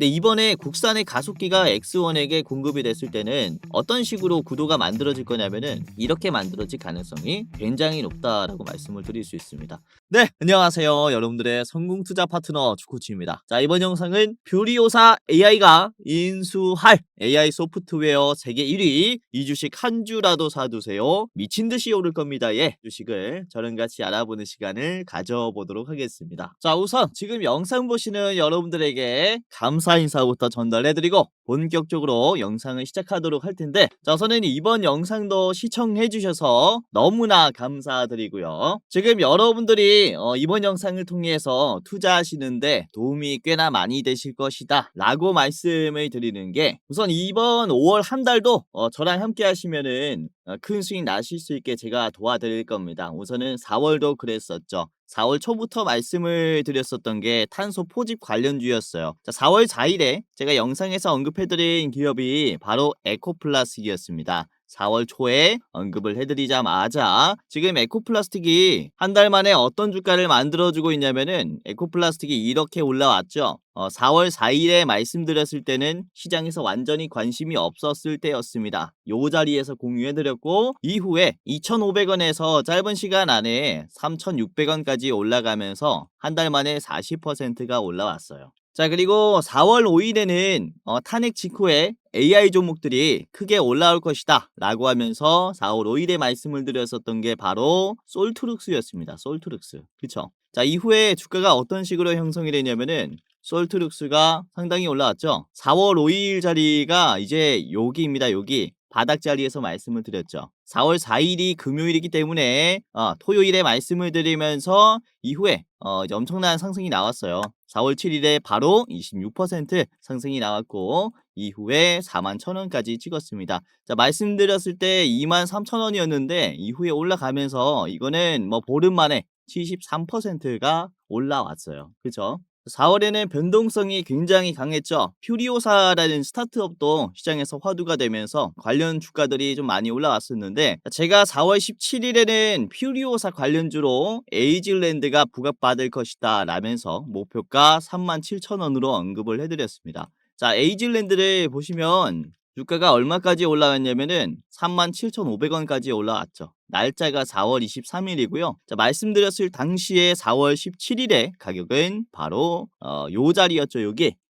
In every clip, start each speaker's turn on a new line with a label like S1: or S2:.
S1: 근데 이번에 국산의 가속기가 X1에게 공급이 됐을 때는 어떤 식으로 구도가 만들어질 거냐면은 이렇게 만들어질 가능성이 굉장히 높다라고 말씀을 드릴 수 있습니다. 네, 안녕하세요. 여러분들의 성공 투자 파트너 주코치입니다. 자, 이번 영상은 퓨리오사 AI가 인수할 AI 소프트웨어 세계 1위, 이 주식 한 주라도 사두세요. 미친 듯이 오를 겁니다. 예, 주식을 저랑 같이 알아보는 시간을 가져보도록 하겠습니다. 자, 우선 지금 영상 보시는 여러분들에게 감사 인사부터 전달해드리고 본격적으로 영상을 시작하도록 할 텐데, 자, 우선은 이번 영상도 시청해주셔서 너무나 감사드리고요. 지금 여러분들이 이번 영상을 통해서 투자하시는데 도움이 꽤나 많이 되실 것이다 라고 말씀을 드리는 게, 우선 이번 5월 한 달도 저랑 함께 하시면은 큰 수익 나실 수 있게 제가 도와드릴 겁니다. 우선은 4월도 그랬었죠. 4월 초부터 말씀을 드렸었던 게 탄소 포집 관련주였어요. 자, 4월 4일에 제가 영상에서 언급해드린 기업이 바로 에코플라스틱이었습니다. 4월 초에 언급을 해드리자마자 지금 에코플라스틱이 한 달 만에 어떤 주가를 만들어주고 있냐면은, 에코플라스틱이 이렇게 올라왔죠. 4월 4일에 말씀드렸을 때는 시장에서 완전히 관심이 없었을 때였습니다. 요 자리에서 공유해드렸고, 이후에 2,500원에서 짧은 시간 안에 3,600원까지 올라가면서 한 달 만에 40%가 올라왔어요. 자, 그리고 4월 5일에는 탄핵 직후에 AI 종목들이 크게 올라올 것이다 라고 하면서 4월 5일에 말씀을 드렸었던 게 바로 솔트룩스였습니다. 솔트룩스. 그쵸? 자, 이후에 주가가 어떤 식으로 형성이 되냐면은, 솔트룩스가 상당히 올라왔죠. 4월 5일 자리가 이제 여기입니다. 여기 바닥 자리에서 말씀을 드렸죠. 4월 4일이 금요일이기 때문에 토요일에 말씀을 드리면서 이후에 이제 엄청난 상승이 나왔어요. 4월 7일에 바로 26% 상승이 나왔고, 이후에 41,000원까지 찍었습니다. 자, 말씀드렸을 때 23,000원이었는데 이후에 올라가면서 이거는 뭐 보름 만에 73%가 올라왔어요. 그죠? 4월에는 변동성이 굉장히 강했죠. 퓨리오사라는 스타트업도 시장에서 화두가 되면서 관련 주가들이 좀 많이 올라왔었는데, 제가 4월 17일에는 퓨리오사 관련주로 에이즐랜드가 부각받을 것이다 라면서 목표가 37,000원으로 언급을 해드렸습니다. 자, 에이즐랜드를 보시면 주가가 얼마까지 올라왔냐면은 37,500원까지 올라왔죠. 날짜가 4월 23일이고요. 자, 말씀드렸을 당시에 4월 17일에 가격은 바로 요 자리였죠.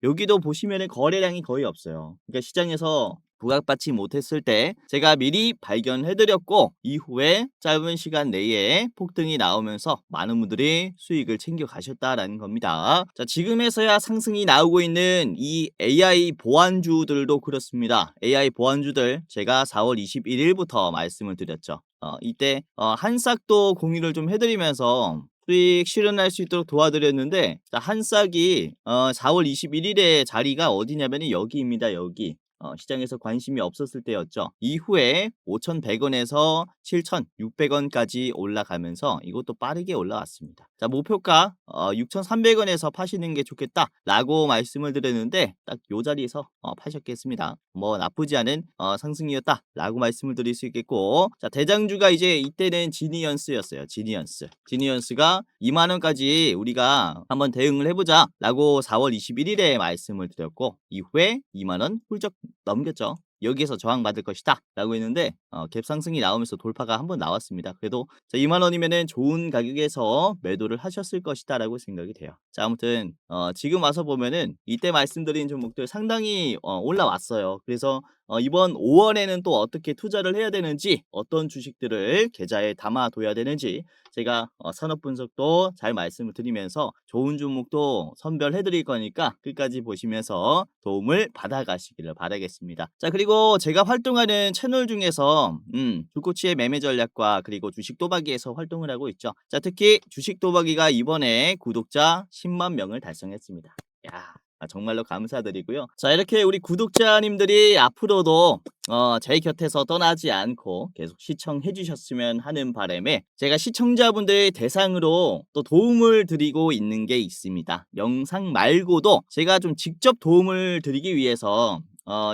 S1: 여기도 보시면은 거래량이 거의 없어요. 그러니까 시장에서 부각받지 못했을 때 제가 미리 발견해드렸고, 이후에 짧은 시간 내에 폭등이 나오면서 많은 분들이 수익을 챙겨 가셨다라는 겁니다. 자, 지금에서야 상승이 나오고 있는 이 AI 보안주들도 그렇습니다. AI 보안주들 제가 4월 21일부터 말씀을 드렸죠. 이때 한싹도 공유를 좀 해드리면서 수익 실현할 수 있도록 도와드렸는데, 자, 한싹이 4월 21일에 자리가 어디냐면 여기입니다. 여기. 시장에서 관심이 없었을 때였죠. 이후에 5,100원에서 7,600원까지 올라가면서 이것도 빠르게 올라왔습니다. 자, 목표가 6,300원에서 파시는 게 좋겠다 라고 말씀을 드렸는데, 딱 요 자리에서 파셨겠습니다. 뭐 나쁘지 않은 상승이었다 라고 말씀을 드릴 수 있겠고, 자, 대장주가 이제 이때는 지니언스였어요. 지니언스가 2만원까지 우리가 한번 대응을 해보자 라고 4월 21일에 말씀을 드렸고, 이후에 2만원 훌쩍 넘겼죠. 여기에서 저항받을 것이다 라고 했는데 갭 상승이 나오면서 돌파가 한번 나왔습니다. 그래도 2만원이면은 좋은 가격에서 매도를 하셨을 것이다 라고 생각이 돼요. 자, 아무튼 지금 와서 보면은 이때 말씀드린 종목들 상당히 올라왔어요. 그래서 이번 5월에는 또 어떻게 투자를 해야 되는지, 어떤 주식들을 계좌에 담아둬야 되는지 제가 산업 분석도 잘 말씀을 드리면서 좋은 종목도 선별해 드릴 거니까 끝까지 보시면서 도움을 받아가시기를 바라겠습니다. 자, 그리고 제가 활동하는 채널 중에서 주코치의 매매 전략과 그리고 주식 도박이에서 활동을 하고 있죠. 자, 특히 주식 도박이가 이번에 구독자 10만 명을 달성했습니다. 야, 정말로 감사드리고요. 자, 이렇게 우리 구독자님들이 앞으로도 제 곁에서 떠나지 않고 계속 시청해 주셨으면 하는 바람에 제가 시청자분들 대상으로 또 도움을 드리고 있는 게 있습니다. 영상 말고도 제가 좀 직접 도움을 드리기 위해서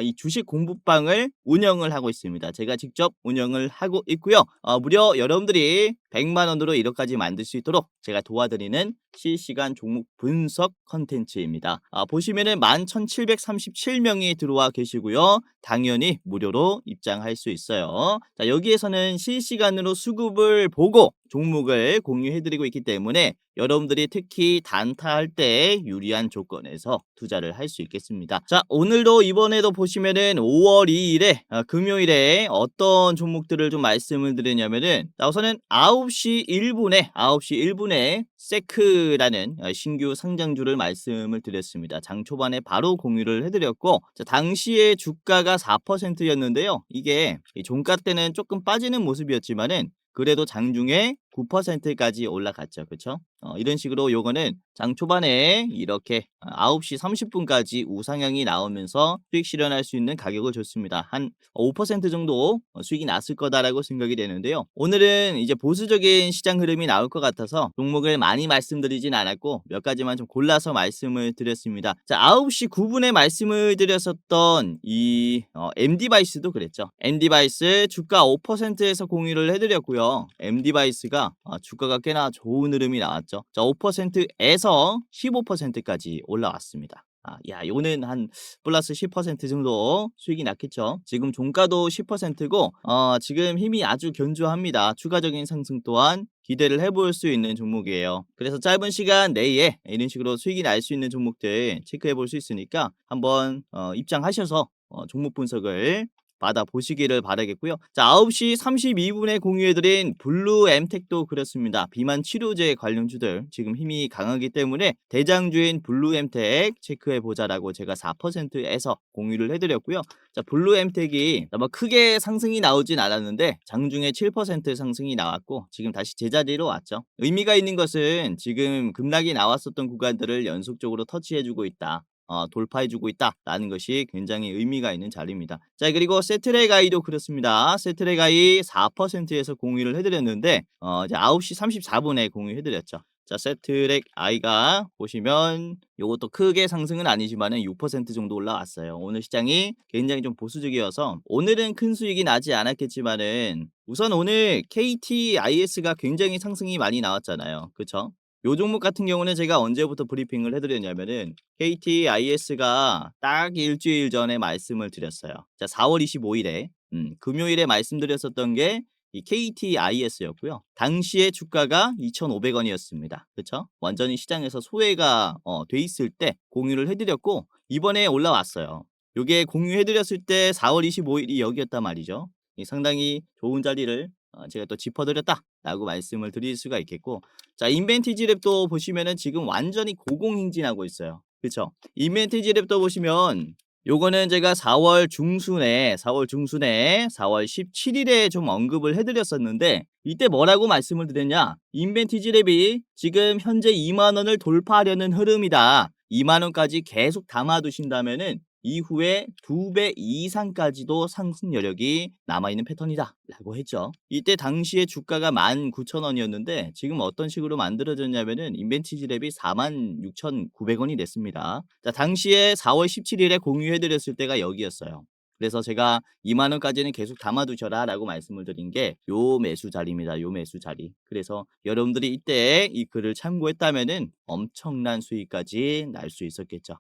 S1: 이 주식 공부방을 운영을 하고 있습니다. 제가 직접 운영을 하고 있고요. 무려 여러분들이 100만 원으로 1억까지 만들 수 있도록 제가 도와드리는 실시간 종목 분석 컨텐츠입니다. 보시면은 11,737명이 들어와 계시고요. 당연히 무료로 입장할 수 있어요. 자, 여기에서는 실시간으로 수급을 보고 종목을 공유해드리고 있기 때문에 여러분들이 특히 단타할 때 유리한 조건에서 투자를 할 수 있겠습니다. 자, 오늘도 이번에도 보시면은 5월 2일에 금요일에 어떤 종목들을 좀 말씀을 드리냐면은, 자, 우선은 9시 1분에 세크라는 신규 상장주를 말씀을 드렸습니다. 장 초반에 바로 공유를 해드렸고, 자, 당시에 주가가 4%였는데요. 이게 종가 때는 조금 빠지는 모습이었지만은 그래도 장중에 9%까지 올라갔죠. 그쵸? 이런 식으로 요거는 장 초반에 이렇게 9시 30분까지 우상향이 나오면서 수익 실현할 수 있는 가격을 줬습니다. 한 5% 정도 수익이 났을 거다라고 생각이 되는데요. 오늘은 이제 보수적인 시장 흐름이 나올 것 같아서 종목을 많이 말씀드리진 않았고 몇 가지만 좀 골라서 말씀을 드렸습니다. 자, 9시 9분에 말씀을 드렸었던 이 M디바이스도 그랬죠. M디바이스 주가 5%에서 공유를 해드렸고요. M디바이스가 주가가 꽤나 좋은 흐름이 나왔죠. 자, 5%에서 15%까지 올라왔습니다. 야, 요는 한 플러스 10% 정도 수익이 났겠죠. 지금 종가도 10%고 지금 힘이 아주 견조합니다. 추가적인 상승 또한 기대를 해볼 수 있는 종목이에요. 그래서 짧은 시간 내에 이런 식으로 수익이 날 수 있는 종목들 체크해 볼 수 있으니까 한번 입장하셔서 종목 분석을 받아보시기를 바라겠고요. 자, 9시 32분에 공유해드린 블루 엠텍도 그렇습니다. 비만 치료제 관련주들 지금 힘이 강하기 때문에 대장주인 블루 엠텍 체크해보자라고 제가 4%에서 공유를 해드렸고요. 자, 블루 엠텍이 아마 크게 상승이 나오진 않았는데 장중에 7% 상승이 나왔고 지금 다시 제자리로 왔죠. 의미가 있는 것은 지금 급락이 나왔었던 구간들을 연속적으로 터치해주고 있다. 돌파해주고 있다라는 것이 굉장히 의미가 있는 자리입니다. 자, 그리고 세트레가이도 그렇습니다. 세트레가이 4%에서 공유를 해드렸는데 이제 9시 34분에 공유해드렸죠. 자, 세트렉 아이가 보시면 요것도 크게 상승은 아니지만은 6% 정도 올라왔어요. 오늘 시장이 굉장히 좀 보수적이어서 오늘은 큰 수익이 나지 않았겠지만은 우선 오늘 KTIS가 굉장히 상승이 많이 나왔잖아요. 그쵸? 요 종목 같은 경우는 제가 언제부터 브리핑을 해드렸냐면은 KTIS가 딱 일주일 전에 말씀을 드렸어요. 자, 4월 25일에 금요일에 말씀드렸었던 게 이 KTIS였고요. 당시에 주가가 2,500원이었습니다. 그렇죠? 완전히 시장에서 소외가 돼 있을 때 공유를 해드렸고 이번에 올라왔어요. 요게 공유해드렸을 때 4월 25일이 여기였단 말이죠. 상당히 좋은 자리를 제가 또 짚어드렸다라고 말씀을 드릴 수가 있겠고, 자, 인벤티지 랩도 보시면은 지금 완전히 고공행진하고 있어요. 그렇죠? 인벤티지 랩도 보시면 요거는 제가 4월 중순에 4월 17일에 좀 언급을 해드렸었는데 이때 뭐라고 말씀을 드렸냐? 인벤티지 랩이 지금 현재 2만 원을 돌파하려는 흐름이다. 2만 원까지 계속 담아두신다면은 이후에 2배 이상까지도 상승 여력이 남아있는 패턴이다 라고 했죠. 이때 당시에 주가가 19,000원이었는데 지금 어떤 식으로 만들어졌냐면은 인벤티지 랩이 46,900원이 됐습니다. 자, 당시에 4월 17일에 공유해드렸을 때가 여기였어요. 그래서 제가 2만 원까지는 계속 담아두셔라 라고 말씀을 드린 게 요 매수 자리입니다. 요 매수 자리. 그래서 여러분들이 이때 이 글을 참고했다면은 엄청난 수익까지 날 수 있었겠죠.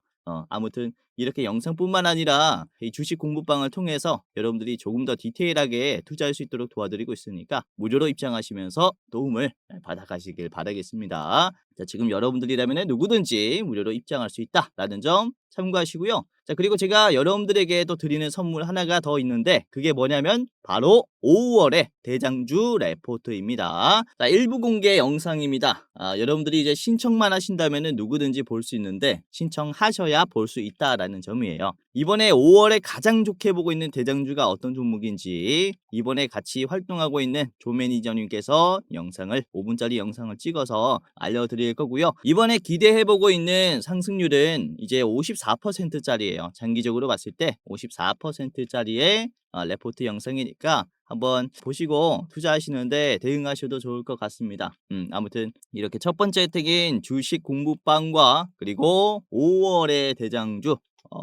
S1: 아무튼 이렇게 영상뿐만 아니라 이 주식 공부방을 통해서 여러분들이 조금 더 디테일하게 투자할 수 있도록 도와드리고 있으니까 무료로 입장하시면서 도움을 받아가시길 바라겠습니다. 자, 지금 여러분들이라면 누구든지 무료로 입장할 수 있다라는 점 참고하시고요. 자, 그리고 제가 여러분들에게 또 드리는 선물 하나가 더 있는데 그게 뭐냐면 바로 5월의 대장주 레포트입니다. 자, 일부 공개 영상입니다. 여러분들이 이제 신청만 하신다면 누구든지 볼 수 있는데 신청하셔야 볼 수 있다라는 점이에요. 이번에 5월에 가장 좋게 보고 있는 대장주가 어떤 종목인지 이번에 같이 활동하고 있는 조 매니저님께서 영상을 5분짜리 영상을 찍어서 알려드릴 거고요. 이번에 기대해보고 있는 상승률은 이제 54%짜리예요. 장기적으로 봤을 때 54%짜리의 레포트 영상이니까 한번 보시고 투자하시는데 대응하셔도 좋을 것 같습니다. 아무튼 이렇게 첫 번째 혜택인 주식 공부방과 그리고 5월의 대장주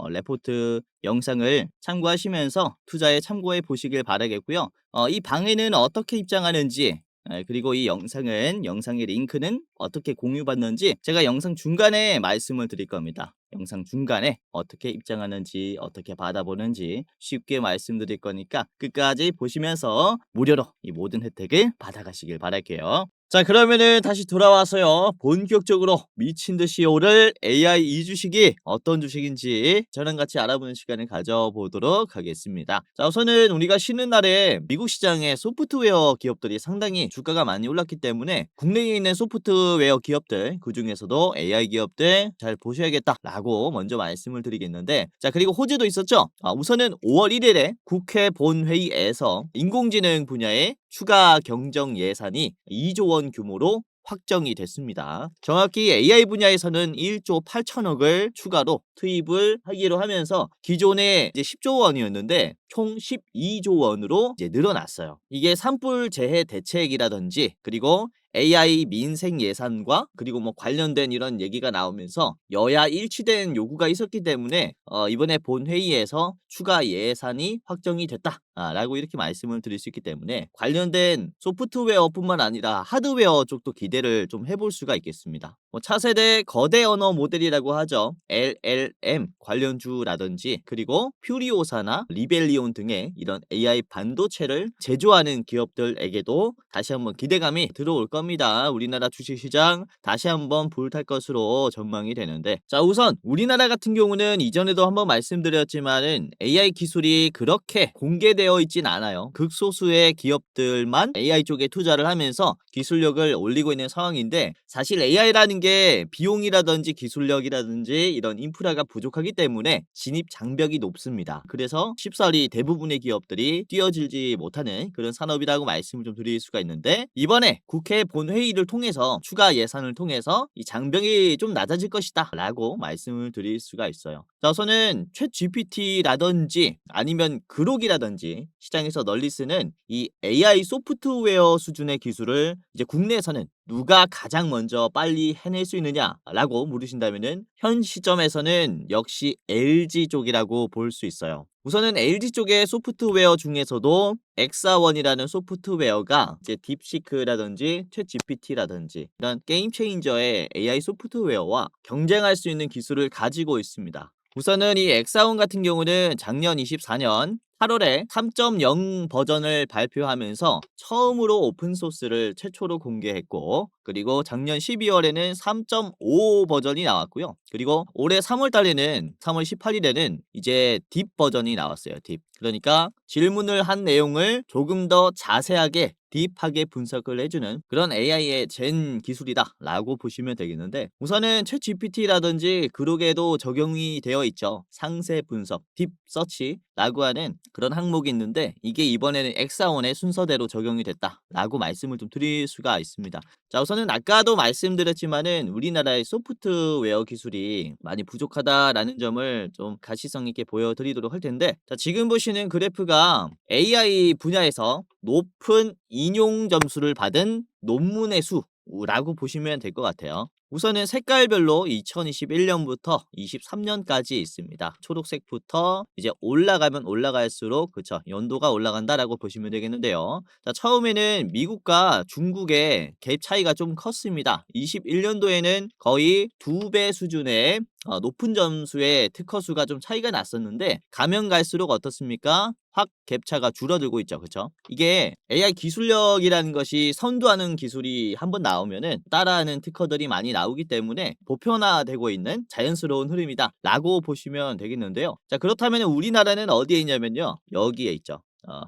S1: 레포트 영상을 참고하시면서 투자에 참고해 보시길 바라겠고요. 이 방에는 어떻게 입장하는지 그리고 이 영상의 링크는 어떻게 공유받는지 제가 영상 중간에 말씀을 드릴 겁니다. 영상 중간에 어떻게 입장하는지 어떻게 받아보는지 쉽게 말씀드릴 거니까 끝까지 보시면서 무료로 이 모든 혜택을 받아가시길 바랄게요. 자, 그러면은 다시 돌아와서요. 본격적으로 미친 듯이 오를 AI 이 주식이 어떤 주식인지 저랑 같이 알아보는 시간을 가져보도록 하겠습니다. 자, 우선은 우리가 쉬는 날에 미국 시장의 소프트웨어 기업들이 상당히 주가가 많이 올랐기 때문에 국내에 있는 소프트웨어 기업들, 그중에서도 AI 기업들 잘 보셔야겠다라고 먼저 말씀을 드리겠는데, 자, 그리고 호재도 있었죠. 우선은 5월 1일에 국회 본회의에서 인공지능 분야의 추가 경정 예산이 2조 원 규모로 확정이 됐습니다. 정확히 AI 분야에서는 1조 8천억을 추가로 투입을 하기로 하면서 기존에 이제 10조 원이었는데 총 12조 원으로 이제 늘어났어요. 이게 산불 재해 대책이라든지 그리고 AI 민생 예산과 그리고 뭐 관련된 이런 얘기가 나오면서 여야 일치된 요구가 있었기 때문에 이번에 본회의에서 추가 예산이 확정이 됐다라고 이렇게 말씀을 드릴 수 있기 때문에 관련된 소프트웨어뿐만 아니라 하드웨어 쪽도 기대를 좀 해볼 수가 있겠습니다. 뭐 차세대 거대 언어 모델이라고 하죠. LLM 관련주라든지 그리고 퓨리오사나 리벨리온 등의 이런 AI 반도체를 제조하는 기업들에게도 다시 한번 기대감이 들어올 겁니다. 우리나라 주식시장 다시 한번 불탈 것으로 전망이 되는데, 자, 우선 우리나라 같은 경우는 이전에도 한번 말씀드렸지만은 AI 기술이 그렇게 공개되어 있진 않아요. 극소수의 기업들만 AI 쪽에 투자를 하면서 기술력을 올리고 있는 상황인데, 사실 AI라는 게 비용이라든지 기술력이라든지 이런 인프라가 부족하기 때문에 진입 장벽이 높습니다. 그래서 쉽사리 대부분의 기업들이 뛰어들지 못하는 그런 산업이라고 말씀을 좀 드릴 수가 있는데, 이번에 국회 본회의를 통해서 추가 예산을 통해서 이 장벽이 좀 낮아질 것이다 라고 말씀을 드릴 수가 있어요. 자, 우선은 챗 GPT라든지 아니면 그록이라든지 시장에서 널리 쓰는 이 AI 소프트웨어 수준의 기술을 이제 국내에서는 누가 가장 먼저 빨리 해낼 수 있느냐라고 물으신다면은 현 시점에서는 역시 LG 쪽이라고 볼 수 있어요. 우선은 LG 쪽의 소프트웨어 중에서도 엑사원이라는 소프트웨어가 이제 딥시크라든지 챗 GPT라든지 이런 게임 체인저의 AI 소프트웨어와 경쟁할 수 있는 기술을 가지고 있습니다. 우선은 이 엑사원 같은 경우는 작년 24년 8월에 3.0 버전을 발표하면서 처음으로 오픈소스를 최초로 공개했고, 그리고 작년 12월에는 3.5 버전이 나왔고요. 그리고 올해 3월 달에는 3월 18일에는 이제 딥 버전이 나왔어요. 딥. 그러니까 질문을 한 내용을 조금 더 자세하게 딥하게 분석을 해주는 그런 AI의 젠 기술이다라고 보시면 되겠는데, 우선은 챗 GPT라든지 그록에도 적용이 되어 있죠. 상세 분석, 딥 서치라고 하는 그런 항목이 있는데, 이게 이번에는 엑사원의 순서대로 적용이 됐다라고 말씀을 좀 드릴 수가 있습니다. 자, 우선은 아까도 말씀드렸지만은 우리나라의 소프트웨어 기술이 많이 부족하다라는 점을 좀 가시성 있게 보여드리도록 할 텐데, 자, 지금 보시는 그래프가 AI 분야에서 높은 인용 점수를 받은 논문의 수라고 보시면 될 것 같아요. 우선은 색깔별로 2021년부터 23년까지 있습니다. 초록색부터 이제 올라가면 올라갈수록 그쵸, 연도가 올라간다라고 보시면 되겠는데요. 자, 처음에는 미국과 중국의 갭 차이가 좀 컸습니다. 21년도에는 거의 2배 수준의 높은 점수의 특허 수가 좀 차이가 났었는데, 가면 갈수록 어떻습니까? 확 갭차가 줄어들고 있죠. 그쵸? 이게 AI 기술력이라는 것이 선도하는 기술이 한번 나오면은 따라하는 특허들이 많이 나오기 때문에 보편화되고 있는 자연스러운 흐름이다 라고 보시면 되겠는데요. 자, 그렇다면 우리나라는 어디에 있냐면요, 여기에 있죠.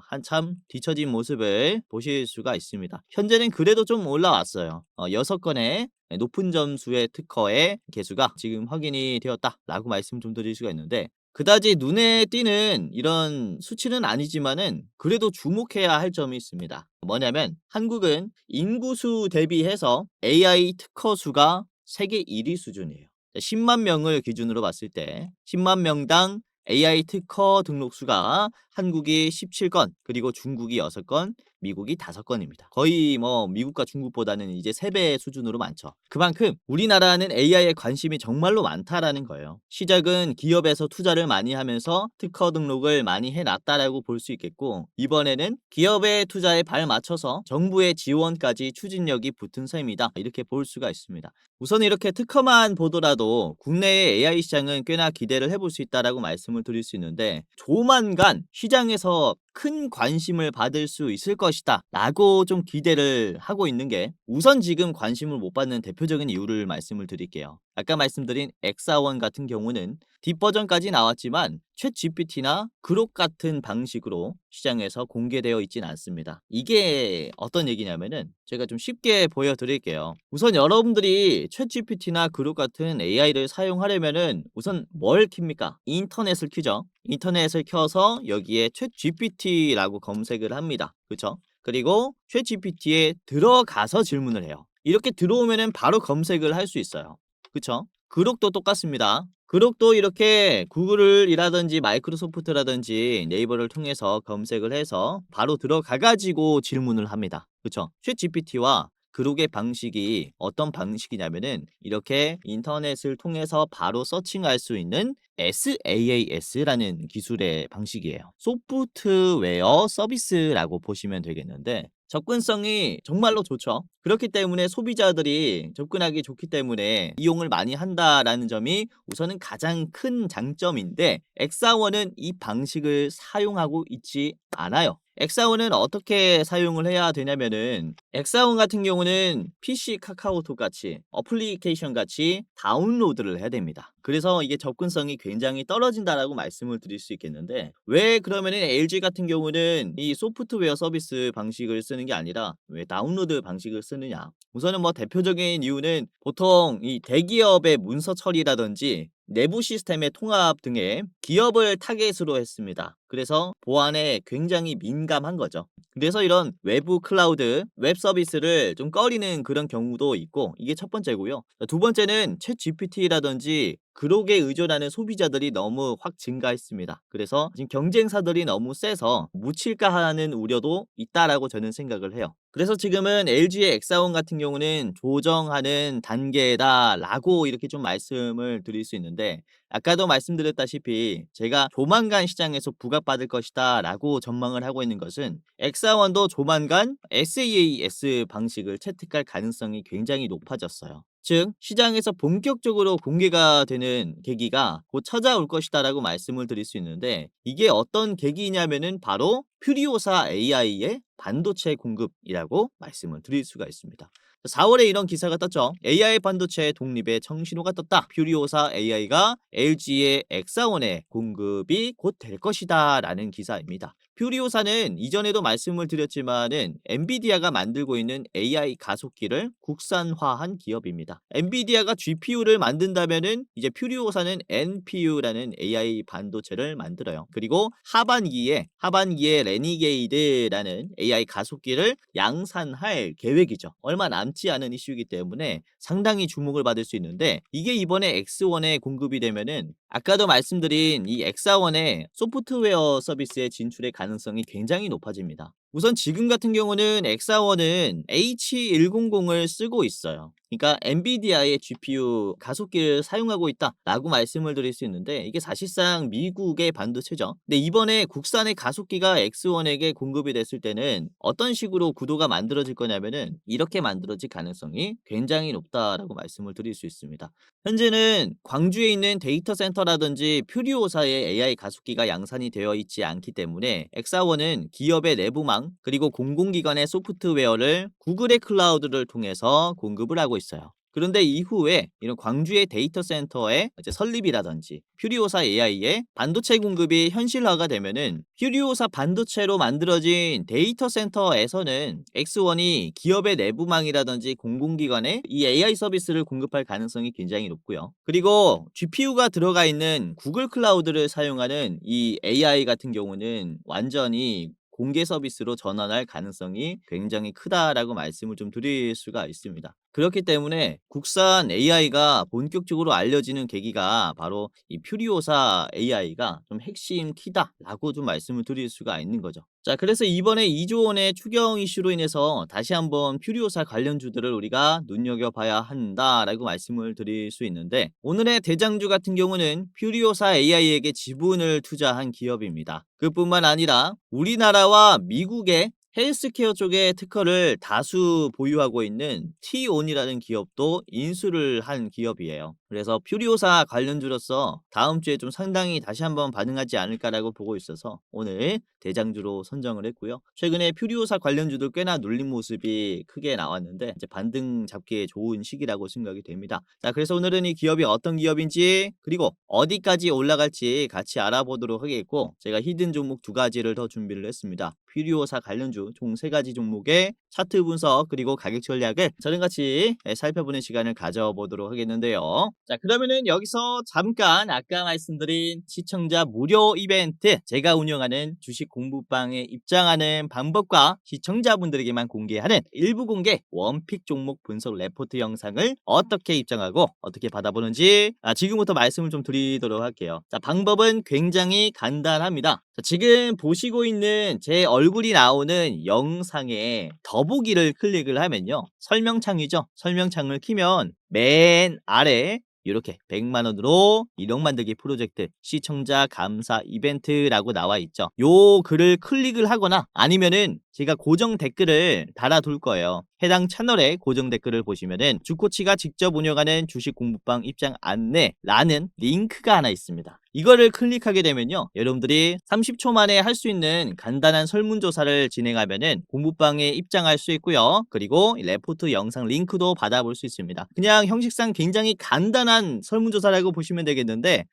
S1: 한참 뒤처진 모습을 보실 수가 있습니다. 현재는 그래도 좀 올라왔어요. 6건의 높은 점수의 특허의 개수가 지금 확인이 되었다라고 말씀 좀 드릴 수가 있는데, 그다지 눈에 띄는 이런 수치는 아니지만은 그래도 주목해야 할 점이 있습니다. 뭐냐면 한국은 인구수 대비해서 AI 특허 수가 세계 1위 수준이에요. 10만 명을 기준으로 봤을 때 10만 명당 AI 특허 등록 수가 한국이 17건, 그리고 중국이 6건, 미국이 5건입니다. 거의 뭐 미국과 중국보다는 이제 3배 수준으로 많죠. 그만큼 우리나라는 AI에 관심이 정말로 많다라는 거예요. 시작은 기업에서 투자를 많이 하면서 특허 등록을 많이 해놨다라고 볼 수 있겠고, 이번에는 기업의 투자에 발 맞춰서 정부의 지원까지 추진력이 붙은 셈이다, 이렇게 볼 수가 있습니다. 우선 이렇게 특허만 보더라도 국내의 AI 시장은 꽤나 기대를 해볼 수 있다라고 말씀을 드릴 수 있는데, 조만간 시장에서 큰 관심을 받을 수 있을 것이다 라고 좀 기대를 하고 있는 게, 우선 지금 관심을 못 받는 대표적인 이유를 말씀을 드릴게요. 아까 말씀드린 엑사원 같은 경우는 뒷버전까지 나왔지만 챗 GPT나 그록 같은 방식으로 시장에서 공개되어 있진 않습니다. 이게 어떤 얘기냐면은, 제가 좀 쉽게 보여드릴게요. 우선 여러분들이 챗 GPT나 그록 같은 AI를 사용하려면은 우선 뭘 킵니까? 인터넷을 켜죠. 인터넷을 켜서 여기에 챗 GPT라고 검색을 합니다. 그쵸? 그리고 챗 GPT에 들어가서 질문을 해요. 이렇게 들어오면은 바로 검색을 할 수 있어요. 그쵸? 그록도 똑같습니다. 그록도 이렇게 구글이라든지 마이크로소프트라든지 네이버를 통해서 검색을 해서 바로 들어가 가지고 질문을 합니다. 그쵸? 챗 GPT와 그록의 방식이 어떤 방식이냐면은, 이렇게 인터넷을 통해서 바로 서칭할 수 있는 SaaS라는 기술의 방식이에요. 소프트웨어 서비스라고 보시면 되겠는데, 접근성이 정말로 좋죠. 그렇기 때문에 소비자들이 접근하기 좋기 때문에 이용을 많이 한다라는 점이 우선은 가장 큰 장점인데, 엑사원은 이 방식을 사용하고 있지 않아요. 엑사원은 어떻게 사용을 해야 되냐면은, 엑사원 같은 경우는 PC 카카오톡 같이 어플리케이션 같이 다운로드를 해야 됩니다. 그래서 이게 접근성이 굉장히 떨어진다라고 말씀을 드릴 수 있겠는데, 왜 그러면은 LG 같은 경우는 이 소프트웨어 서비스 방식을 쓰는 게 아니라 왜 다운로드 방식을 쓰느냐? 우선은 뭐 대표적인 이유는, 보통 이 대기업의 문서 처리라든지 내부 시스템의 통합 등의 기업을 타겟으로 했습니다. 그래서 보안에 굉장히 민감한 거죠. 그래서 이런 외부 클라우드 웹 서비스를 좀 꺼리는 그런 경우도 있고, 이게 첫 번째고요. 두 번째는 챗 GPT라든지 그록에 의존하는 소비자들이 너무 확 증가했습니다. 그래서 지금 경쟁사들이 너무 세서 묻힐까 하는 우려도 있다라고 저는 생각을 해요. 그래서 지금은 LG의 엑사원 같은 경우는 조정하는 단계다라고 이렇게 좀 말씀을 드릴 수 있는데, 아까도 말씀드렸다시피 제가 조만간 시장에서 부각받을 것이다 라고 전망을 하고 있는 것은, 엑사원도 조만간 SaaS 방식을 채택할 가능성이 굉장히 높아졌어요. 즉 시장에서 본격적으로 공개가 되는 계기가 곧 찾아올 것이다 라고 말씀을 드릴 수 있는데, 이게 어떤 계기냐면은 바로 퓨리오사 AI의 반도체 공급이라고 말씀을 드릴 수가 있습니다. 4월에 이런 기사가 떴죠. AI 반도체 독립의 청신호가 떴다. 퓨리오사 AI가 LG의 엑사원에 공급이 곧 될 것이다 라는 기사입니다. 퓨리오사는 이전에도 말씀을 드렸지만은 엔비디아가 만들고 있는 AI 가속기를 국산화한 기업입니다. 엔비디아가 GPU를 만든다면은 이제 퓨리오사는 NPU라는 AI 반도체를 만들어요. 그리고 하반기에 레니게이드라는 AI 가속기를 양산할 계획이죠. 얼마 남지 않은 이슈이기 때문에 상당히 주목을 받을 수 있는데, 이게 이번에 X1에 공급이 되면은 아까도 말씀드린 이 엑사원의 소프트웨어 서비스의 진출의 가능성이 굉장히 높아집니다. 우선 지금 같은 경우는 엑사원은 H100을 쓰고 있어요. 그러니까 엔비디아의 GPU 가속기를 사용하고 있다라고 말씀을 드릴 수 있는데, 이게 사실상 미국의 반도체죠. 근데 이번에 국산의 가속기가 X1에게 공급이 됐을 때는 어떤 식으로 구도가 만들어질 거냐면은, 이렇게 만들어질 가능성이 굉장히 높다라고 말씀을 드릴 수 있습니다. 현재는 광주에 있는 데이터 센터라든지 퓨리오사의 AI 가속기가 양산이 되어 있지 않기 때문에, 엑사원은 기업의 내부망 그리고 공공기관의 소프트웨어를 구글의 클라우드를 통해서 공급을 하고 있어요. 그런데 이후에 이런 광주의 데이터 센터의 이제 설립이라든지 퓨리오사 AI의 반도체 공급이 현실화가 되면은, 퓨리오사 반도체로 만들어진 데이터 센터에서는 X1이 기업의 내부망이라든지 공공기관에 이 AI 서비스를 공급할 가능성이 굉장히 높고요. 그리고 GPU가 들어가 있는 구글 클라우드를 사용하는 이 AI 같은 경우는 완전히 공개 서비스로 전환할 가능성이 굉장히 크다라고 말씀을 좀 드릴 수가 있습니다. 그렇기 때문에 국산 AI가 본격적으로 알려지는 계기가 바로 이 퓨리오사 AI가 좀 핵심 키다라고 좀 말씀을 드릴 수가 있는 거죠. 자, 그래서 이번에 2조 원의 추경 이슈로 인해서 다시 한번 퓨리오사 관련주들을 우리가 눈여겨봐야 한다라고 말씀을 드릴 수 있는데, 오늘의 대장주 같은 경우는 퓨리오사 AI에게 지분을 투자한 기업입니다. 그뿐만 아니라 우리나라와 미국의 헬스케어 쪽의 특허를 다수 보유하고 있는 T온이라는 기업도 인수를 한 기업이에요. 그래서 퓨리오사 관련주로서 다음 주에 좀 상당히 다시 한번 반응하지 않을까라고 보고 있어서 오늘 대장주로 선정을 했고요. 최근에 퓨리오사 관련주도 꽤나 눌린 모습이 크게 나왔는데 이제 반등 잡기에 좋은 시기라고 생각이 됩니다. 자, 그래서 오늘은 이 기업이 어떤 기업인지 그리고 어디까지 올라갈지 같이 알아보도록 하겠고, 제가 히든 종목 2가지를 더 준비를 했습니다. 퓨리오사 관련주 총 3가지 종목의 차트 분석 그리고 가격 전략을 저랑 같이 살펴보는 시간을 가져보도록 하겠는데요. 자, 그러면은 여기서 잠깐 아까 말씀드린 시청자 무료 이벤트, 제가 운영하는 주식 공부방에 입장하는 방법과 시청자분들에게만 공개하는 일부 공개 원픽 종목 분석 레포트 영상을 어떻게 입장하고 어떻게 받아보는지 지금부터 말씀을 좀 드리도록 할게요. 자, 방법은 굉장히 간단합니다. 자, 지금 보시고 있는 제 얼굴이 나오는 영상에 더보기를 클릭을 하면요, 설명창이죠. 설명창을 키면 맨 아래 이렇게 100만 원으로 1억 만들기 프로젝트 시청자 감사 이벤트라고 나와 있죠. 요 글을 클릭을 하거나 아니면은 제가 고정 댓글을 달아둘 거예요. 해당 채널의 고정 댓글을 보시면은 주코치가 직접 운영하는 주식 공부방 입장 안내라는 링크가 하나 있습니다. 이거를 클릭하게 되면요, 여러분들이 30초 만에 할 수 있는 간단한 설문조사를 진행하면은 공부방에 입장할 수 있고요. 그리고 레포트 영상 링크도 받아볼 수 있습니다. 그냥 형식상 굉장히 간단한 설문조사라고 보시면 되겠는데,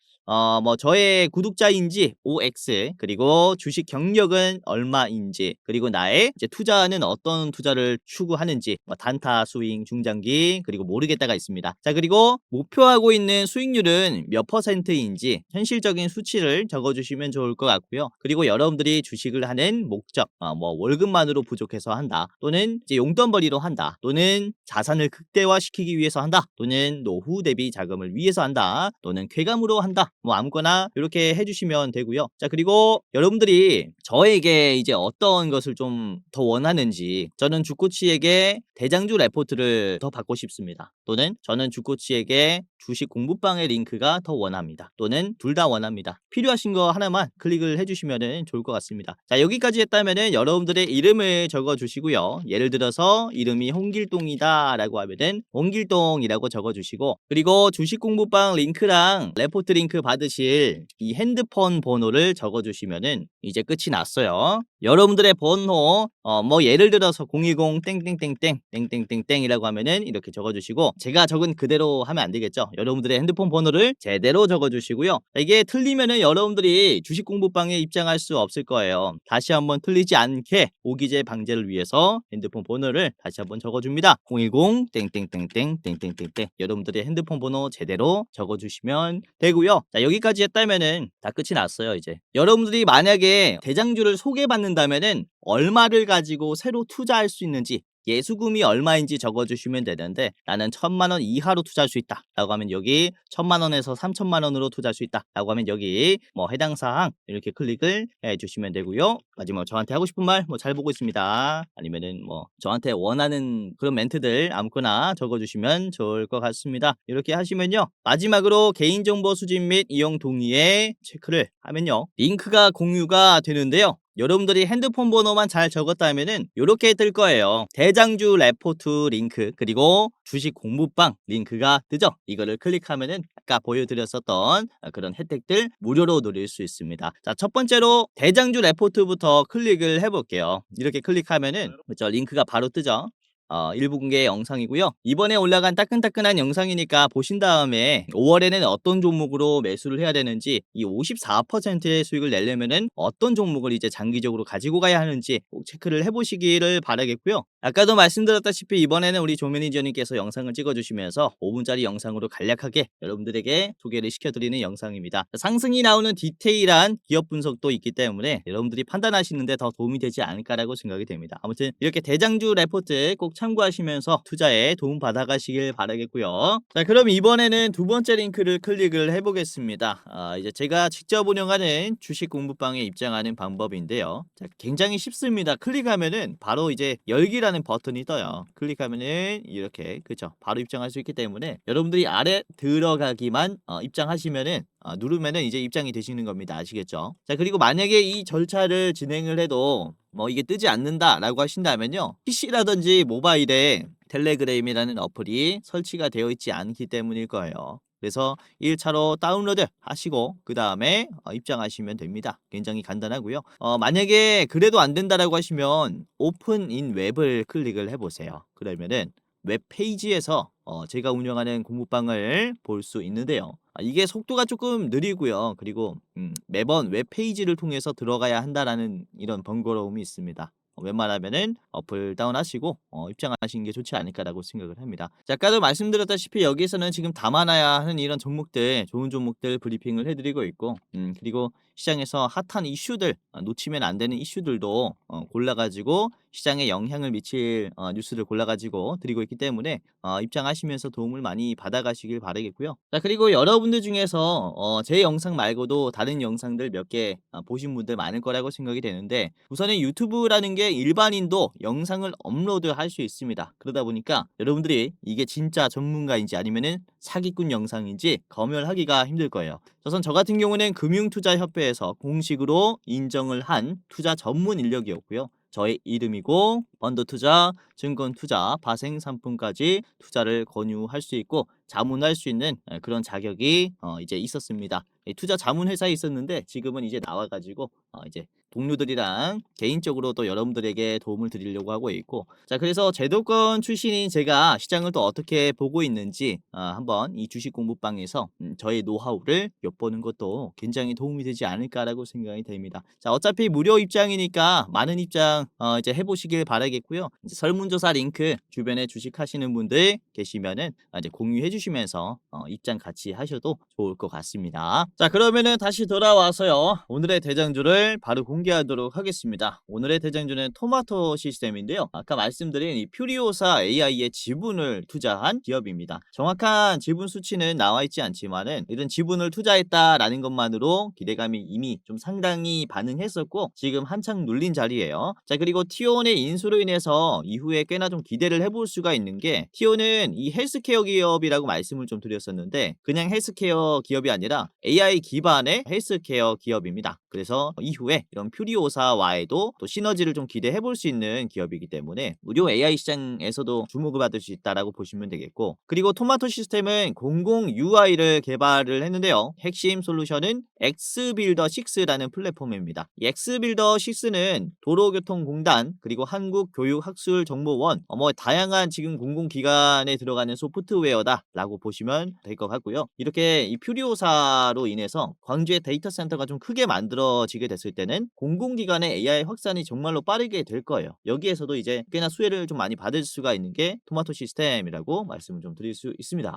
S1: 저의 구독자인지 OX, 그리고 주식 경력은 얼마인지, 그리고 나의 이제 투자는 어떤 투자를 추구하는지, 단타, 스윙, 중장기, 그리고 모르겠다가 있습니다. 자, 그리고 목표하고 있는 수익률은 몇 %인지 현실적인 수치를 적어주시면 좋을 것 같고요. 그리고 여러분들이 주식을 하는 목적, 월급만으로 부족해서 한다, 또는 이제 용돈벌이로 한다, 또는 자산을 극대화시키기 위해서 한다, 또는 노후 대비 자금을 위해서 한다, 또는 쾌감으로 한다, 아무거나 이렇게 해주시면 되고요. 자, 그리고 여러분들이 저에게 이제 어떤 것을 좀 더 원하는지, 저는 주코치에게 대장주 레포트를 더 받고 싶습니다, 또는 저는 주코치에게 주식 공부방의 링크가 더 원합니다, 또는 둘 다 원합니다. 필요하신 거 하나만 클릭을 해주시면 좋을 것 같습니다. 자, 여기까지 했다면은 여러분들의 이름을 적어주시고요. 예를 들어서 이름이 홍길동이다 라고 하면은 홍길동이라고 적어주시고, 그리고 주식 공부방 링크랑 레포트 링크 받으실 이 핸드폰 번호를 적어주시면은 이제 끝이 났어요. 여러분들의 번호, 예를 들어서 010 땡땡땡땡 땡땡땡땡이라고 하면은 이렇게 적어주시고, 제가 적은 그대로 하면 안 되겠죠. 여러분들의 핸드폰 번호를 제대로 적어주시고요. 이게 틀리면은 여러분들이 주식 공부방에 입장할 수 없을 거예요. 다시 한번 틀리지 않게 오기재 방지를 위해서 핸드폰 번호를 다시 한번 적어줍니다. 010 땡땡땡땡 땡땡땡땡. 여러분들의 핸드폰 번호 제대로 적어주시면 되고요. 자, 여기까지 했다면은 다 끝이 났어요. 이제 여러분들이 만약에 대장주를 소개받는다면은 얼마를 가지고 새로 투자할 수 있는지, 예수금이 얼마인지 적어주시면 되는데, 나는 1,000만 원 이하로 투자할 수 있다 라고 하면 여기 1,000만 원에서 3,000만 원으로 투자할 수 있다 라고 하면 여기 해당 사항 이렇게 클릭을 해주시면 되고요. 마지막 저한테 하고 싶은 말 잘 보고 있습니다, 아니면은 저한테 원하는 그런 멘트들 아무거나 적어주시면 좋을 것 같습니다. 이렇게 하시면요, 마지막으로 개인정보 수집 및 이용 동의에 체크를 하면요, 링크가 공유가 되는데요, 여러분들이 핸드폰 번호만 잘 적었다면은 이렇게 뜰 거예요. 대장주 레포트 링크 그리고 주식 공부방 링크가 뜨죠. 이거를 클릭하면은 아까 보여드렸었던 그런 혜택들 무료로 누릴 수 있습니다. 자, 첫 번째로 대장주 레포트부터 클릭을 해볼게요. 이렇게 클릭하면은 그렇죠, 링크가 바로 뜨죠. 일부 공개 영상이고요. 이번에 올라간 따끈따끈한 영상이니까 보신 다음에 5월에는 어떤 종목으로 매수를 해야 되는지, 이 54%의 수익을 내려면은 어떤 종목을 이제 장기적으로 가지고 가야 하는지 꼭 체크를 해보시기를 바라겠고요. 아까도 말씀드렸다시피 이번에는 우리 조 매니저님께서 영상을 찍어주시면서 5분짜리 영상으로 간략하게 여러분들에게 소개를 시켜드리는 영상입니다. 상승이 나오는 디테일한 기업 분석도 있기 때문에 여러분들이 판단하시는데 더 도움이 되지 않을까라고 생각이 됩니다. 아무튼 이렇게 대장주 레포트 꼭 참고하시면서 투자에 도움 받아가시길 바라겠고요. 자, 그럼 이번에는 두 번째 링크를 클릭을 해보겠습니다. 이제 제가 직접 운영하는 주식 공부방에 입장하는 방법인데요. 자, 굉장히 쉽습니다. 클릭하면은 바로 이제 열기라는 버튼이 떠요. 클릭하면은 이렇게, 그죠? 바로 입장할 수 있기 때문에 여러분들이 아래 들어가기만 입장하시면은 누르면은 이제 입장이 되시는 겁니다. 아시겠죠? 자, 그리고 만약에 이 절차를 진행을 해도 뭐 이게 뜨지 않는다라고 하신다면요, PC라든지 모바일에 텔레그램이라는 어플이 설치가 되어 있지 않기 때문일 거예요. 그래서 1차로 다운로드 하시고 그 다음에 입장하시면 됩니다. 굉장히 간단하고요. 만약에 그래도 안 된다라고 하시면 오픈 인 웹을 클릭을 해보세요. 그러면은 웹페이지에서 제가 운영하는 공부방을 볼 수 있는데요. 이게 속도가 조금 느리고요. 그리고 매번 웹페이지를 통해서 들어가야 한다라는 이런 번거로움이 있습니다. 웬만하면은 어플 다운하시고 입장하시는 게 좋지 않을까라고 생각을 합니다. 자, 아까도 말씀드렸다시피 여기서는 지금 담아놔야 하는 이런 종목들, 좋은 종목들 브리핑을 해드리고 있고, 그리고 시장에서 핫한 이슈들, 놓치면 안 되는 이슈들도 골라가지고 시장에 영향을 미칠 뉴스를 골라가지고 드리고 있기 때문에 입장하시면서 도움을 많이 받아가시길 바라겠고요. 자, 그리고 여러분들 중에서 제 영상 말고도 다른 영상들 몇 개 보신 분들 많을 거라고 생각이 되는데, 우선은 유튜브라는 게 일반인도 영상을 업로드할 수 있습니다. 그러다 보니까 여러분들이 이게 진짜 전문가인지 아니면은 사기꾼 영상인지 검열하기가 힘들 거예요. 우선 저 같은 경우는 금융투자협회에서 공식으로 인정을 한 투자 전문 인력이었고요. 저의 이름이고 펀드투자, 증권투자, 파생상품까지 투자를 권유할 수 있고 자문할 수 있는 그런 자격이 이제 있었습니다. 투자 자문 회사에 있었는데 지금은 이제 나와가지고 이제 동료들이랑 개인적으로 또 여러분들에게 도움을 드리려고 하고 있고, 자, 그래서 제도권 출신인 제가 시장을 또 어떻게 보고 있는지 한번 이 주식 공부방에서 저의 노하우를 엿보는 것도 굉장히 도움이 되지 않을까라고 생각이 됩니다. 자, 어차피 무료 입장이니까 많은 입장 이제 해보시길 바라겠고요. 이제 설문조사 링크 주변에 주식 하시는 분들 계시면은 이제 공유해 주시면서 입장 같이 하셔도 좋을 것 같습니다. 자, 그러면은 다시 돌아와서요, 오늘의 대장주를 바로 공개하도록 하겠습니다. 오늘의 대장주는 토마토 시스템인데요. 아까 말씀드린 이 퓨리오사 AI의 지분을 투자한 기업입니다. 정확한 지분 수치는 나와 있지 않지만은 이런 지분을 투자했다라는 것만으로 기대감이 이미 좀 상당히 반응했었고 지금 한창 눌린 자리예요. 자, 그리고 티온의 인수로 인해서 이후에 꽤나 좀 기대를 해볼 수가 있는 게, 티온은 이 헬스케어 기업이라고 말씀을 좀 드렸었는데 그냥 헬스케어 기업이 아니라 AI 기반의 헬스케어 기업입니다. 그래서 이후에 이런 퓨리오사와에도 또 시너지를 좀 기대해 볼 수 있는 기업이기 때문에 무료 AI 시장에서도 주목을 받을 수 있다라고 보시면 되겠고, 그리고 토마토 시스템은 공공 UI를 개발을 했는데요. 핵심 솔루션은 엑스빌더 6라는 플랫폼입니다. 이 엑스빌더 6는 도로교통공단 그리고 한국교육학술정보원 뭐 다양한 지금 공공기관에 들어가는 소프트웨어다라고 보시면 될 것 같고요. 이렇게 이 퓨리오사로 인해서 광주의 데이터 센터가 좀 크게 만들어지게 됐을 때는 공공기관의 AI 확산이 정말로 빠르게 될 거예요. 여기에서도 이제 꽤나 수혜를 좀 많이 받을 수가 있는 게 토마토 시스템이라고 말씀을 좀 드릴 수 있습니다.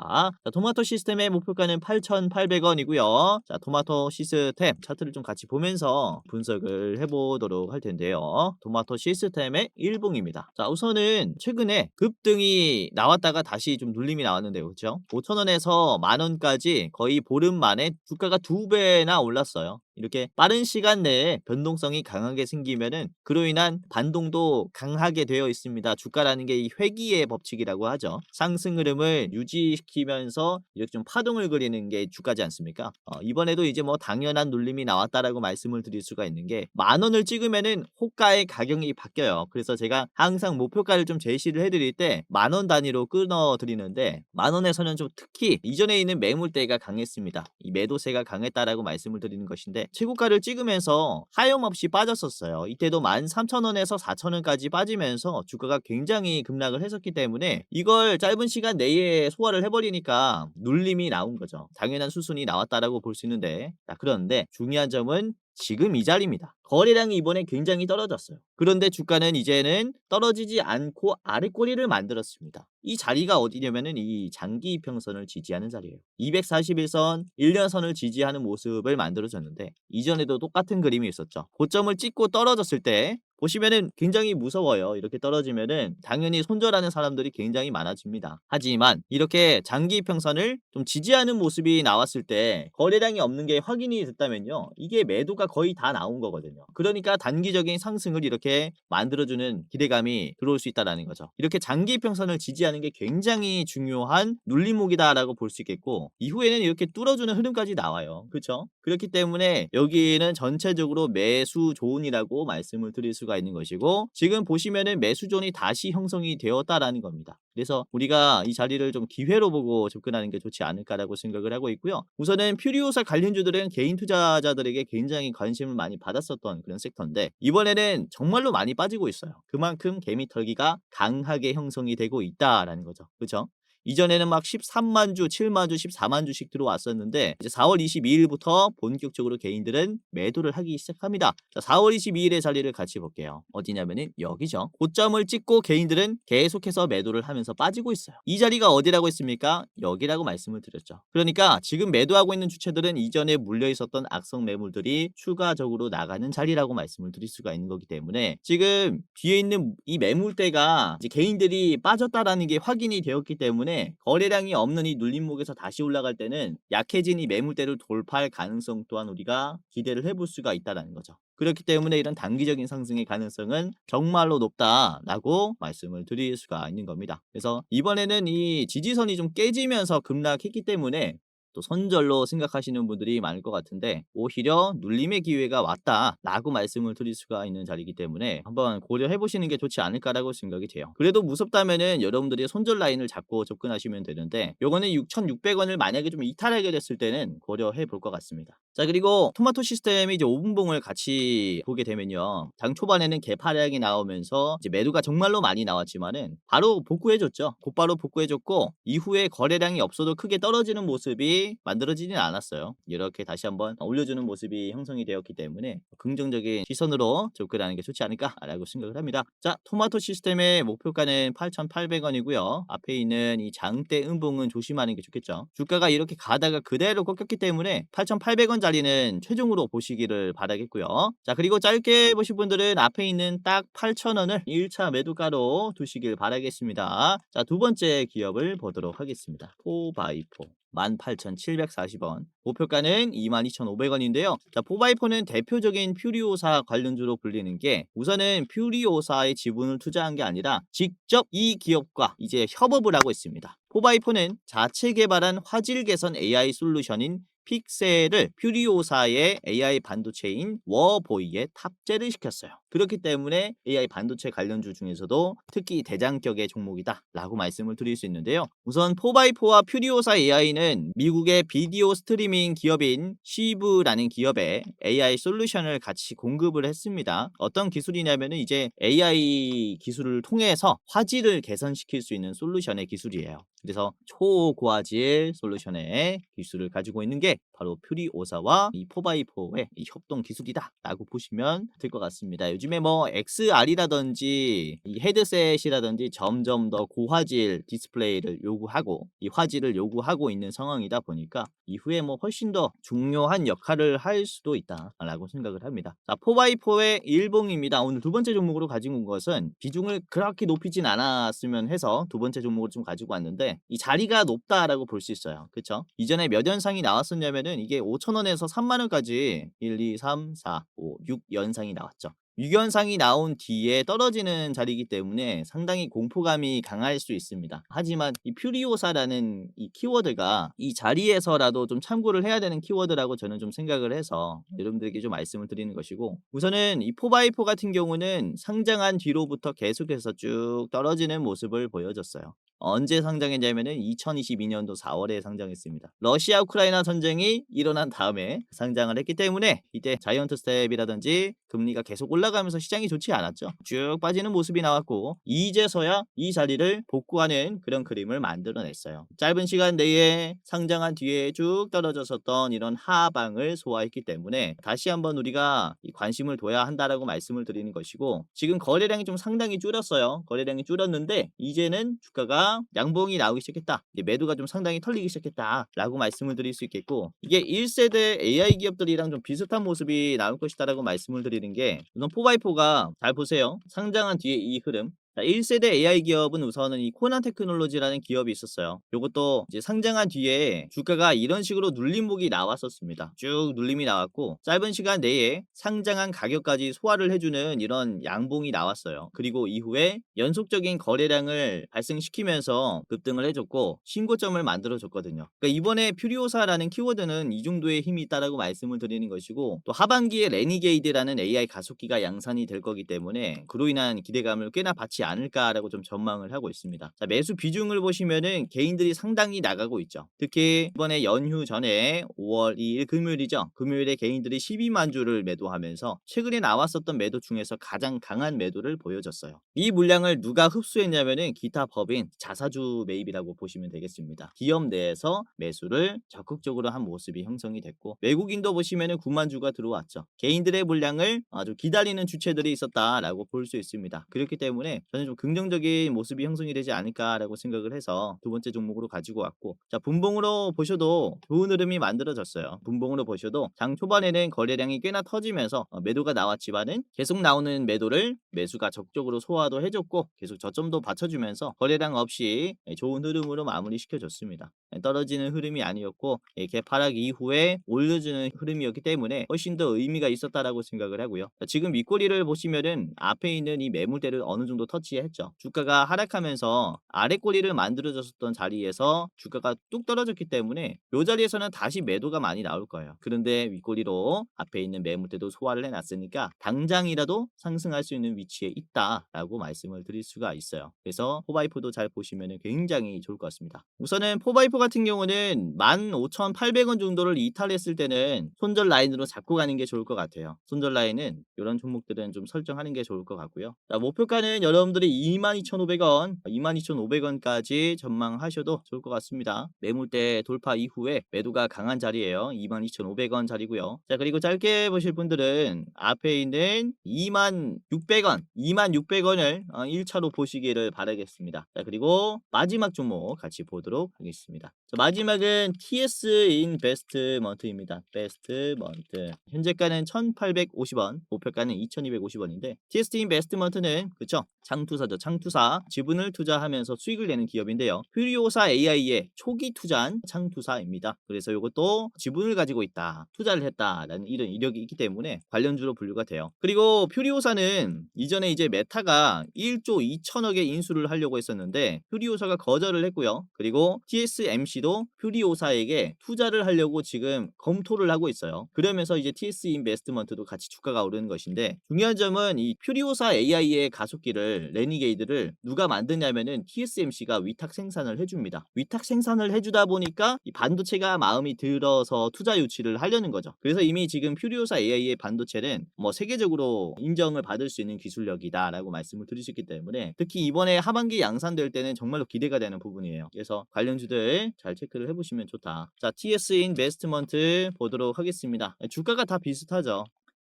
S1: 자, 토마토 시스템의 목표가는 8,800원이고요. 자, 토마토 시스템 차트를 좀 같이 보면서 분석을 해보도록 할 텐데요. 토마토 시스템의 일봉입니다. 자, 우선은 최근에 급등이 나왔다가 다시 좀 눌림이 나왔는데요. 그렇죠? 5,000원에서 만원까지 거의 보름 만에 주가가 2배나 올랐어요. 이렇게 빠른 시간 내에 변동성이 강하게 생기면은 그로 인한 반동도 강하게 되어 있습니다. 주가라는 게 이 회귀의 법칙이라고 하죠. 상승 흐름을 유지시키면서 이렇게 좀 파동을 그리는 게 주가지 않습니까? 이번에도 이제 뭐 당연한 눌림이 나왔다라고 말씀을 드릴 수가 있는 게, 10,000원을 찍으면은 호가의 가격이 바뀌어요. 그래서 제가 항상 목표가를 좀 제시를 해드릴 때 10,000원 단위로 끊어 드리는데, 10,000원에서는 좀 특히 이전에 있는 매물대가 강했습니다. 이 매도세가 강했다라고 말씀을 드리는 것인데, 최고가를 찍으면서 하염없이 빠졌었어요. 이때도 13,000원에서 4,000원까지 빠지면서 주가가 굉장히 급락을 했었기 때문에 이걸 짧은 시간 내에 소화를 해버리니까 눌림이 나온 거죠. 당연한 수순이 나왔다라고 볼 수 있는데, 그런데 중요한 점은 지금 이 자리입니다. 거래량이 이번에 굉장히 떨어졌어요. 그런데 주가는 이제는 떨어지지 않고 아래꼬리를 만들었습니다. 이 자리가 어디냐면은 이 장기 이평선을 지지하는 자리예요. 241선, 1년선을 지지하는 모습을 만들어줬는데 이전에도 똑같은 그림이 있었죠. 고점을 찍고 떨어졌을 때 보시면은 굉장히 무서워요. 이렇게 떨어지면은 당연히 손절하는 사람들이 굉장히 많아집니다. 하지만 이렇게 장기 평선을 좀 지지하는 모습이 나왔을 때 거래량이 없는 게 확인이 됐다면요. 이게 매도가 거의 다 나온 거거든요. 그러니까 단기적인 상승을 이렇게 만들어주는 기대감이 들어올 수 있다는 거죠. 이렇게 장기 평선을 지지하는 게 굉장히 중요한 눌림목이다라고 볼 수 있겠고 이후에는 이렇게 뚫어주는 흐름까지 나와요. 그렇죠? 그렇기 때문에 여기는 전체적으로 매수 존이라고 말씀을 드릴 수가 있는 것이고 지금 보시면은 매수 존이 다시 형성이 되었다라는 겁니다. 그래서 우리가 이 자리를 좀 기회로 보고 접근하는 게 좋지 않을까라고 생각을 하고 있고요. 우선은 퓨리오사 관련주들은 개인 투자자들에게 굉장히 관심을 많이 받았었던 그런 섹터인데 이번에는 정말로 많이 빠지고 있어요. 그만큼 개미 털기가 강하게 형성이 되고 있다라는 거죠. 그렇죠? 이전에는 막 13만 주, 7만 주, 14만 주씩 들어왔었는데 이제 4월 22일부터 본격적으로 개인들은 매도를 하기 시작합니다. 자, 4월 22일의 자리를 같이 볼게요. 어디냐면은 여기죠. 고점을 찍고 개인들은 계속해서 매도를 하면서 빠지고 있어요. 이 자리가 어디라고 했습니까? 여기라고 말씀을 드렸죠. 그러니까 지금 매도하고 있는 주체들은 이전에 물려 있었던 악성 매물들이 추가적으로 나가는 자리라고 말씀을 드릴 수가 있는 거기 때문에 지금 뒤에 있는 이 매물대가 이제 개인들이 빠졌다라는 게 확인이 되었기 때문에 거래량이 없는 이 눌림목에서 다시 올라갈 때는 약해진 이 매물대를 돌파할 가능성 또한 우리가 기대를 해볼 수가 있다는 거죠. 그렇기 때문에 이런 단기적인 상승의 가능성은 정말로 높다라고 말씀을 드릴 수가 있는 겁니다. 그래서 이번에는 이 지지선이 좀 깨지면서 급락했기 때문에 또 손절로 생각하시는 분들이 많을 것 같은데 오히려 눌림의 기회가 왔다라고 말씀을 드릴 수가 있는 자리이기 때문에 한번 고려해 보시는 게 좋지 않을까라고 생각이 돼요. 그래도 무섭다면은 여러분들이 손절 라인을 잡고 접근하시면 되는데 요거는 6,600원을 만약에 좀 이탈하게 됐을 때는 고려해 볼 것 같습니다. 자, 그리고 토마토 시스템이 이제 5분봉을 같이 보게 되면요. 장 초반에는 개파량이 나오면서 이제 매도가 정말로 많이 나왔지만은 바로 복구해 줬죠. 곧바로 복구해 줬고 이후에 거래량이 없어도 크게 떨어지는 모습이 만들어지진 않았어요. 이렇게 다시 한번 올려주는 모습이 형성이 되었기 때문에 긍정적인 시선으로 접근하는 게 좋지 않을까라고 생각을 합니다. 자, 토마토 시스템의 목표가는 8,800원이고요. 앞에 있는 이 장대 음봉은 조심하는 게 좋겠죠. 주가가 이렇게 가다가 그대로 꺾였기 때문에 8,800원짜리는 최종으로 보시기를 바라겠고요. 자, 그리고 짧게 보실 분들은 앞에 있는 딱 8,000원을 1차 매도가로 두시길 바라겠습니다. 자, 두 번째 기업을 보도록 하겠습니다. 4x4. 18,740원. 목표가는 22,500원인데요. 자, 4x4는 대표적인 퓨리오사 관련주로 불리는 게 우선은 퓨리오사의 지분을 투자한 게 아니라 직접 이 기업과 이제 협업을 하고 있습니다. 4x4는 자체 개발한 화질 개선 AI 솔루션인 픽셀을 퓨리오사의 AI 반도체인 워보이에 탑재를 시켰어요. 그렇기 때문에 AI 반도체 관련주 중에서도 특히 대장격의 종목이다 라고 말씀을 드릴 수 있는데요. 우선 4x4와 퓨리오사 AI는 미국의 비디오 스트리밍 기업인 시브라는 기업에 AI 솔루션을 같이 공급을 했습니다. 어떤 기술이냐면 이제 AI 기술을 통해서 화질을 개선시킬 수 있는 솔루션의 기술이에요. 그래서 초고화질 솔루션의 기술을 가지고 있는 게 바로 퓨리오사와 이 4x4의 이 협동 기술이다 라고 보시면 될 것 같습니다. 요즘에 뭐 XR이라든지 이 헤드셋이라든지 점점 더 고화질 디스플레이를 요구하고 이 화질을 요구하고 있는 상황이다 보니까 이후에 뭐 훨씬 더 중요한 역할을 할 수도 있다 라고 생각을 합니다. 자, 4x4의 일봉입니다. 오늘 두 번째 종목으로 가지고 온 것은 비중을 그렇게 높이진 않았으면 해서 두 번째 종목을 좀 가지고 왔는데 이 자리가 높다라고 볼 수 있어요. 그쵸? 이전에 몇 연상이 나왔었냐면은 이게 5,000원에서 3만원까지 1, 2, 3, 4, 5, 6연상이 나왔죠. 6연상이 나온 뒤에 떨어지는 자리이기 때문에 상당히 공포감이 강할 수 있습니다. 하지만 이 퓨리오사라는 이 키워드가 이 자리에서라도 좀 참고를 해야 되는 키워드라고 저는 좀 생각을 해서 여러분들에게 좀 말씀을 드리는 것이고 우선은 이 4x4 같은 경우는 상장한 뒤로부터 계속해서 쭉 떨어지는 모습을 보여줬어요. 언제 상장했냐면은 2022년도 4월에 상장했습니다. 러시아 우크라이나 전쟁이 일어난 다음에 상장을 했기 때문에 이때 자이언트 스텝이라든지 금리가 계속 올라가면서 시장이 좋지 않았죠. 쭉 빠지는 모습이 나왔고 이제서야 이 자리를 복구하는 그런 그림을 만들어냈어요. 짧은 시간 내에 상장한 뒤에 쭉 떨어졌었던 이런 하방을 소화했기 때문에 다시 한번 우리가 관심을 둬야 한다라고 말씀을 드리는 것이고 지금 거래량이 좀 상당히 줄었어요. 거래량이 줄었는데 이제는 주가가 주가가 양봉이 나오기 시작했다. 이제 매도가 좀 상당히 털리기 시작했다라고 말씀을 드릴 수 있겠고, 이게 1세대 AI 기업들이랑 좀 비슷한 모습이 나올 것이다라고 말씀을 드리는 게, 우선 4x4가 잘 보세요. 상장한 뒤에 이 흐름. 자, 1세대 AI 기업은 우선은 이 코난 테크놀로지라는 기업이 있었어요. 요것도 이제 상장한 뒤에 주가가 이런 식으로 눌림목이 나왔었습니다. 쭉 눌림이 나왔고, 짧은 시간 내에 상장한 가격까지 소화를 해주는 이런 양봉이 나왔어요. 그리고 이후에 연속적인 거래량을 발생시키면서 급등을 해줬고, 신고점을 만들어줬거든요. 그러니까 이번에 퓨리오사라는 키워드는 이 정도의 힘이 있다라고 말씀을 드리는 것이고, 또 하반기에 레니게이드라는 AI 가속기가 양산이 될 거기 때문에 그로 인한 기대감을 꽤나 받지 않을까라고 좀 전망을 하고 있습니다. 자, 매수 비중을 보시면은 개인들이 상당히 나가고 있죠. 특히 이번에 연휴 전에 5월 2일 금요일이죠. 금요일에 개인들이 12만 주를 매도하면서 최근에 나왔었던 매도 중에서 가장 강한 매도를 보여줬어요. 이 물량을 누가 흡수했냐면은 기타 법인 자사주 매입이라고 보시면 되겠습니다. 기업 내에서 매수를 적극적으로 한 모습이 형성이 됐고, 외국인도 보시면은 9만 주가 들어왔죠. 개인들의 물량을 아주 기다리는 주체들이 있었다라고 볼 수 있습니다. 그렇기 때문에 저는 좀 긍정적인 모습이 형성이 되지 않을까라고 생각을 해서 두 번째 종목으로 가지고 왔고, 자, 분봉으로 보셔도 좋은 흐름이 만들어졌어요. 분봉으로 보셔도 장 초반에는 거래량이 꽤나 터지면서 매도가 나왔지만은 계속 나오는 매도를 매수가 적극적으로 소화도 해줬고, 계속 저점도 받쳐주면서 거래량 없이 좋은 흐름으로 마무리 시켜줬습니다. 떨어지는 흐름이 아니었고, 개파락 이후에 올려주는 흐름이었기 때문에 훨씬 더 의미가 있었다라고 생각을 하고요. 자, 지금 윗꼬리를 보시면은 앞에 있는 이 매물대를 어느 정도 터치했죠. 주가가 하락하면서 아래 꼬리를 만들어졌었던 자리에서 주가가 뚝 떨어졌기 때문에 이 자리에서는 다시 매도가 많이 나올 거예요. 그런데 윗꼬리로 앞에 있는 매물대도 소화를 해놨으니까 당장이라도 상승할 수 있는 위치에 있다라고 말씀을 드릴 수가 있어요. 그래서 4x4도 잘 보시면 굉장히 좋을 것 같습니다. 우선은 4x4 같은 경우는 15,800원 정도를 이탈했을 때는 손절 라인으로 잡고 가는 게 좋을 것 같아요. 손절 라인은 이런 종목들은 좀 설정하는 게 좋을 것 같고요. 자, 목표가는 여러분들이 22,500원, 22,500원까지 전망하셔도 좋을 것 같습니다. 매물대 돌파 이후에 매도가 강한 자리예요. 22,500원 자리고요. 자, 그리고 짧게 보실 분들은 앞에 있는 26,600원, 26,600원을 1차로 보시기를 바라겠습니다. 자, 그리고 마지막 종목 같이 보도록 하겠습니다. 자, 마지막은 TS 인베스트먼트입니다. 베스트먼트. 현재가는 1,850원, 목표가는 2,250원인데, TS 인베스트먼트는 그쵸? 창투사죠. 창투사. 지분을 투자하면서 수익을 내는 기업인데요. 퓨리오사 AI의 초기 투자한 창투사입니다. 그래서 이것도 지분을 가지고 있다, 투자를 했다라는 이런 이력이 있기 때문에 관련주로 분류가 돼요. 그리고 퓨리오사는 이전에 이제 메타가 1조 2천억의 인수를 하려고 했었는데 퓨리오사가 거절을 했고요. 그리고 TSMC도 퓨리오사에게 투자를 하려고 지금 검토를 하고 있어요. 그러면서 이제 TS 인베스트먼트도 같이 주가가 오르는 것인데, 중요한 점은 이 퓨리오사 AI의 가속기를 레니게이드를 누가 만드냐면은 TSMC가 위탁 생산을 해줍니다. 위탁 생산을 해주다 보니까 이 반도체가 마음이 들어서 투자 유치를 하려는 거죠. 그래서 이미 지금 퓨리오사 AI의 반도체는 뭐 세계적으로 인정을 받을 수 있는 기술력이다라고 말씀을 드릴 수 있기 때문에, 특히 이번에 하반기 양산될 때는 정말로 기대가 되는 부분이에요. 그래서 관련주들 잘 체크를 해보시면 좋다. 자, TS 인베스트먼트 보도록 하겠습니다. 주가가 다 비슷하죠.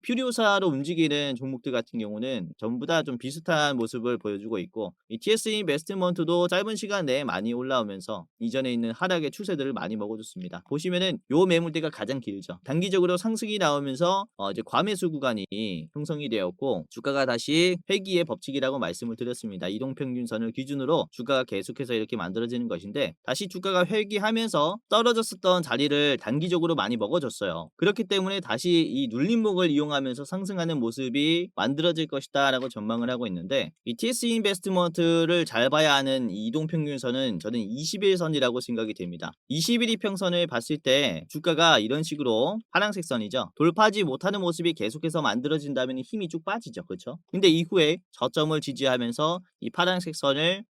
S1: 퓨리오사로 움직이는 종목들 같은 경우는 전부 다 좀 비슷한 모습을 보여주고 있고, 이 TS 인베스트먼트도 짧은 시간 내에 많이 올라오면서 이전에 있는 하락의 추세들을 많이 먹어줬습니다. 보시면은 요 매물대가 가장 길죠. 단기적으로 상승이 나오면서 이제 과매수 구간이 형성이 되었고, 주가가 다시 회귀의 법칙이라고 말씀을 드렸습니다. 이동평균선을 기준으로 주가가 계속해서 이렇게 만들어지는 것인데, 다시 주가가 회귀하면서 떨어졌었던 자리를 단기적으로 많이 먹어줬어요. 그렇기 때문에 다시 이 눌림목을 이용하면서 상승하는 모습이 만들어질 것이다 라고 전망을 하고 있는데, 이 TS 인베스트먼트를 잘 봐야 하는 이 이동평균선은 저는 21선이라고 생각이 됩니다. 21 이평선을 봤을 때 주가가 이런 식으로 파란색 선이죠. 돌파하지 못하는 모습이 계속해서 만들어진다면 힘이 쭉 빠지죠. 그렇죠? 근데 이후에 저점을 지지하면서 이 파란색 선을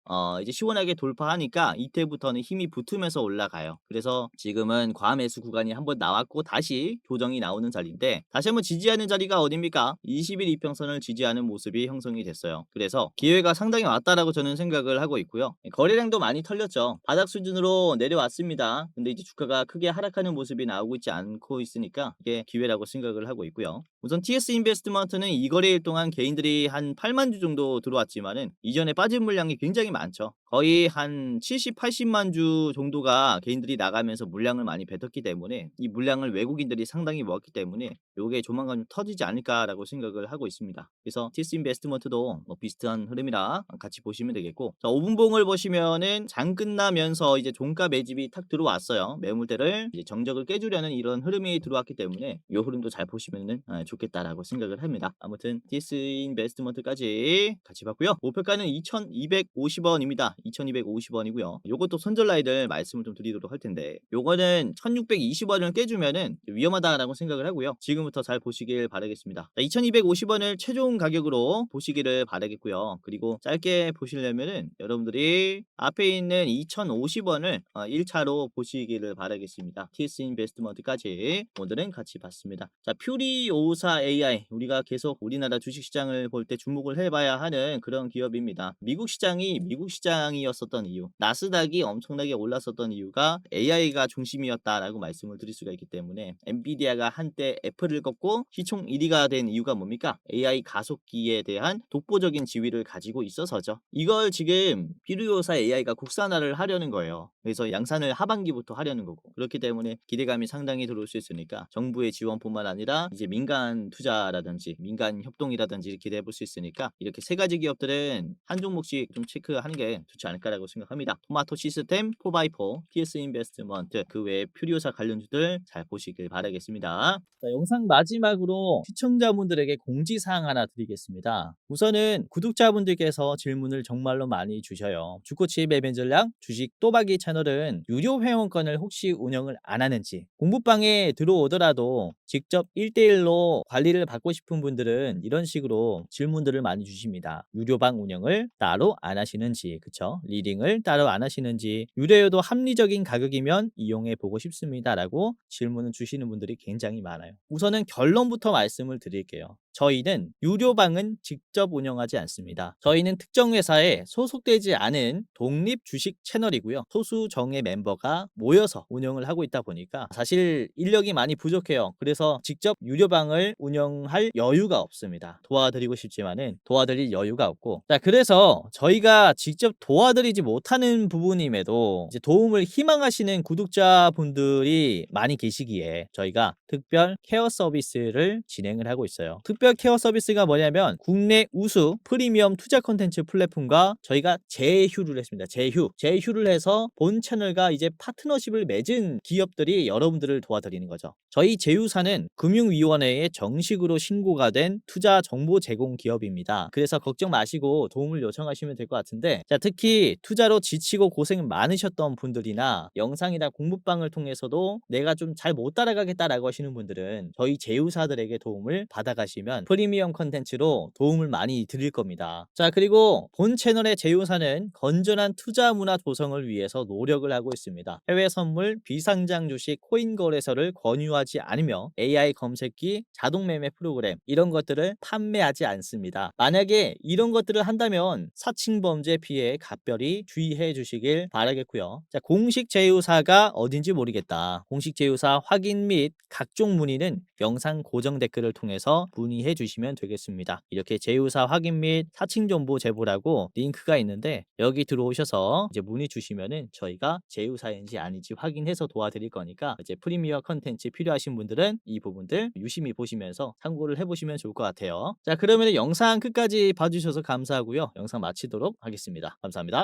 S1: 이제 시원하게 돌파하니까 이때부터는 힘이 붙으면서 올라가요. 그래서 지금은 과매수 구간이 한번 나왔고 다시 조정이 나오는 자리인데, 다시 한번 지지하는 자리가 어딥니까? 21 이평선을 지지하는 모습이 형성이 됐어요. 그래서 기회가 상당히 왔다라고 저는 생각을 하고 있고요. 거래량도 많이 털렸죠. 바닥 수준으로 내려왔습니다. 근데 이제 주가가 크게 하락하는 모습이 나오고 있지 않고 있으니까 이게 기회라고 생각을 하고 있고요. 우선 TS 인베스트먼트는 이 거래일 동안 개인들이 한 8만 주 정도 들어왔지만은 이전에 빠진 물량이 굉장히 많죠. 거의 한 70, 80만 주 정도가 개인들이 나가면서 물량을 많이 뱉었기 때문에 이 물량을 외국인들이 상당히 모았기 때문에 요게 조만간 좀 터지지 않을까라고 생각을 하고 있습니다. 그래서 티스 인베스트먼트도 뭐 비슷한 흐름이라 같이 보시면 되겠고, 자, 5분봉을 보시면은 장 끝나면서 이제 종가 매집이 탁 들어왔어요. 매물대를 이제 정적을 깨주려는 이런 흐름이 들어왔기 때문에 요 흐름도 잘 보시면은 좋겠다라고 생각을 합니다. 아무튼 티스 인베스트먼트까지 같이 봤고요. 목표가는 2,250원입니다. 2,250원이고요. 요것도 손절 라인을 말씀을 좀 드리도록 할 텐데, 요거는 1,620원을 깨주면은 위험하다라고 생각을 하고요. 지금부터 잘 보시길 바라겠습니다. 2,250원을 최종 가격으로 보시기를 바라겠고요. 그리고 짧게 보시려면은 여러분들이 앞에 있는 2,050원을 1차로 보시기를 바라겠습니다. TS 인베스트먼트까지 오늘은 같이 봤습니다. 자, 퓨리오사 AI, 우리가 계속 우리나라 주식시장을 볼 때 주목을 해봐야 하는 그런 기업입니다. 미국 시장이 미국 시장이었었던 이유, 나스닥이 엄청나게 올랐었던 이유가 AI가 중심이었다라고 말씀을 드릴 수가 있기 때문에, 엔비디아가 한때 애플을 꺾고 시총 1위가 된 이유가 뭡니까? AI 가속기에 대한 독보적인 지위를 가지고 있어서죠. 이걸 지금 퓨리오사 AI가 국산화를 하려는 거예요. 그래서 양산을 하반기부터 하려는 거고, 그렇기 때문에 기대감이 상당히 들어올 수 있으니까 정부의 지원뿐만 아니라 이제 민간 투자라든지 민간 협동이라든지 기대해 볼 수 있으니까, 이렇게 세 가지 기업들은 한 종목씩 좀 체크하는 게 좋지 않을까라고 생각합니다. 토마토 시스템, 4x4, TS 인베스트먼트, 그 외에 퓨리오사 관련주들 잘 보시길 바라겠습니다. 자, 영상 마지막으로 시청자분들에게 공지사항 하나 드리겠습니다. 우선은 구독자분들께서 질문을 정말로 많이 주셔요. 주코치 매매 전략, 주식 또박이 채널은 유료 회원권을 혹시 운영을 안 하는지, 공부방에 들어오더라도 직접 1대1로 관리를 받고 싶은 분들은 이런 식으로 질문들을 많이 주십니다. 유료방 운영을 따로 안 하시는지, 그쵸? 리딩을 따로 안 하시는지, 유료여도 합리적인 가격이면 이용해 보고 싶습니다 라고 질문을 주시는 분들이 굉장히 많아요. 우선은 결론부터 말씀을 드릴게요. 저희는 유료방은 직접 운영하지 않습니다. 저희는 특정 회사에 소속되지 않은 독립 주식 채널이고요. 소수 정예 멤버가 모여서 운영을 하고 있다 보니까 사실 인력이 많이 부족해요. 그래서 직접 유료방을 운영할 여유가 없습니다. 도와드리고 싶지만은 도와드릴 여유가 없고, 자, 그래서 저희가 직접 도와드리지 못하는 부분임에도 이제 도움을 희망하시는 구독자분들이 많이 계시기에 저희가 특별 케어 서비스를 진행을 하고 있어요. 특별 케어 서비스가 뭐냐면, 국내 우수 프리미엄 투자 콘텐츠 플랫폼과 저희가 제휴를 했습니다. 제휴를 해서 본 채널과 이제 파트너십을 맺은 기업들이 여러분들을 도와드리는 거죠. 저희 제휴사는 금융위원회에 정식으로 신고가 된 투자 정보 제공 기업입니다. 그래서 걱정 마시고 도움을 요청하시면 될 것 같은데, 자, 특히 투자로 지치고 고생 많으셨던 분들이나 영상이나 공부방을 통해서도 내가 좀 잘 못 따라가겠다라고 하시는 분들은 저희 제휴사들에게 도움을 받아가시면 프리미엄 컨텐츠로 도움을 많이 드릴 겁니다. 자, 그리고 본 채널의 제휴사는 건전한 투자 문화 조성을 위해서 노력을 하고 있습니다. 해외 선물, 비상장 주식, 코인 거래소를 권유하지 않으며 AI 검색기, 자동 매매 프로그램, 이런 것들을 판매하지 않습니다. 만약에 이런 것들을 한다면 사칭 범죄 피해에 각별히 주의해 주시길 바라겠고요. 자, 공식 제휴사가 어딘지 모르겠다, 공식 제휴사 확인 및 각종 문의는 영상 고정 댓글을 통해서 문의해 주시면 되겠습니다. 이렇게 제휴사 확인 및 사칭 정보 제보라고 링크가 있는데, 여기 들어오셔서 이제 문의 주시면은 저희가 제휴사인지 아닌지 확인해서 도와드릴 거니까, 이제 프리미어 컨텐츠 필요하신 분들은 이 부분들 유심히 보시면서 참고를 해보시면 좋을 것 같아요. 자, 그러면 영상 끝까지 봐주셔서 감사하고요. 영상 마치도록 하겠습니다. 감사합니다.